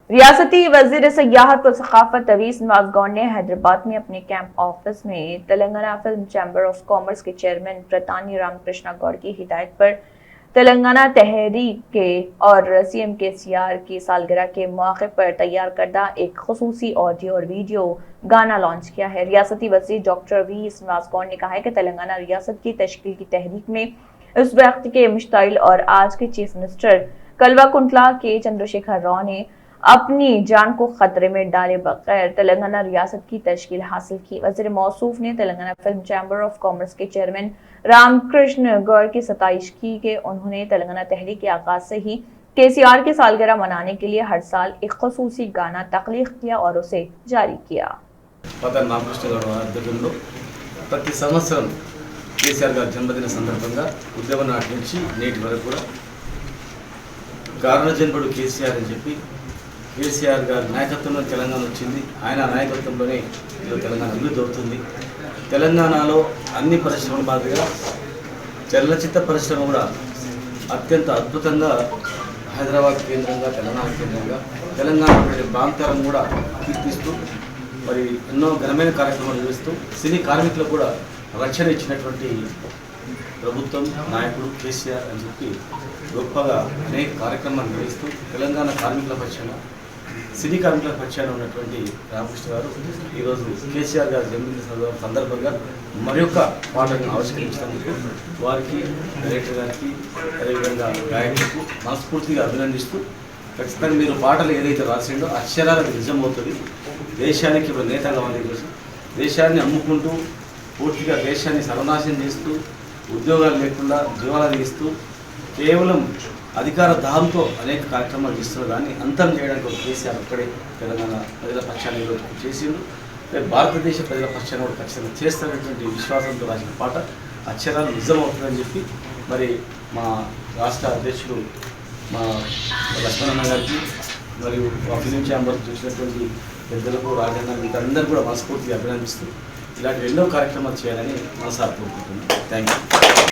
रियासती वजीर सयाहत व सकाफत अवीस नवाज गौड़ ने हैदराबाद में अपने कैंप ऑफिस में Telangana film chamber of commerce के चेयरमैन प्रतानी रामकृष्णा गौड़ की हिदायत पर तेलंगाना तहरीक के और सीएम केसीआर की सालगिरह के मौके पर तैयार करदा एक खुसूसी ऑडियो और वीडियो गाना लॉन्च किया है। रियासती वजीर डॉक्टर वी नवाज गौड़ ने कहा है कि तेलंगाना रियासत की तश्कील की तहरीक में इस वक्त के मुश्ताइल और आज के चीफ मिनिस्टर कल्वाकुंटला के चंद्रशेखर राव ने अपनी जान को खतरे में डाले बगैर तेलंगाना रियासत की तश्कील हासिल की। वज़ीर मौसूफ ने Telangana film chamber of commerce के चेयरमैन रामकृष्ण गौड़ की सताइश की कि उन्होंने तेलंगाना तहरीक के आगाज से ही केसीआर की सालगिरह मनाने के लिए हर साल एक खुसूसी गाना तख्लीक किया और उसे जारी किया। ప్రతి సంవత్సరం కేసీఆర్ గారి జన్మదిన సందర్భంగా ఉద్యమ నాటి నుంచి నేటి వరకు కూడా కారణజన్ముడు కేసీఆర్ అని చెప్పి కేసీఆర్ గారి నాయకత్వంలో తెలంగాణ వచ్చింది, ఆయన నాయకత్వంలోనే తెలంగాణ అభివృద్ధి అవుతుంది. తెలంగాణలో అన్ని పరిశ్రమల మాదిరిగా చలనచిత్ర పరిశ్రమ కూడా అత్యంత అద్భుతంగా హైదరాబాద్ కేంద్రంగా తెలంగాణ కేంద్రంగా తెలంగాణ ప్రాంతాలను కూడా కీర్తిస్తూ మరి ఎన్నో ఘనమైన కార్యక్రమాలు నిర్వహిస్తూ సినీ కార్మికులకు కూడా రక్షణ ఇచ్చినటువంటి ప్రభుత్వం నాయకుడు కేసీఆర్ అని చెప్పి గొప్పగా అనేక కార్యక్రమాలు నిర్వహిస్తూ తెలంగాణ కార్మికుల పక్షాన సినీ కార్మికుల పక్షాన ఉన్నటువంటి రామకృష్ణ గారు ఈరోజు కేసీఆర్ గారి జన్మదిన సందర్భంగా మరొక పాటను ఆవిష్కరించినందుకు వారికి డైరెక్టర్ గారికి అదేవిధంగా గాయకులకు మనస్ఫూర్తిగా అభినందిస్తూ ఖచ్చితంగా మీరు పాటలు ఏదైతే రాసిండో అక్షరాలకు నిజమవుతుంది. దేశానికి ఇప్పుడు నేతగా ఉంది, దేశాన్ని అమ్ముకుంటూ పూర్తిగా దేశాన్ని సర్వనాశనం చేస్తూ ఉద్యోగాలు లేకుండా జీవాలను ఇస్తూ కేవలం అధికార దాహంతో అనేక కార్యక్రమాలు చేస్తున్నారు. దాన్ని అంతం చేయడానికి ఒక కేసీఆర్ ఒక్కడే తెలంగాణ ప్రజల పక్షాన్ని చేసిండు. భారతదేశ ప్రజల పక్షాన్ని కూడా ఖచ్చితంగా చేస్తున్నటువంటి విశ్వాసంతో రాసిన పాట అక్షరాలు నిజమవుతుందని చెప్పి మరి మా రాష్ట్ర అధ్యక్షుడు మా లక్ష్మణన్న గారికి మరియు ఫిలిం ఛాంబర్ చూసినటువంటి పెద్దలకు రాజన్న వీళ్ళందరూ కూడా మనస్ఫూర్తిగా అభినందిస్తూ ఇలాంటి ఎన్నో కార్యక్రమాలు చేయాలని మనసారి కోరుకుంటున్నాను. Thank you.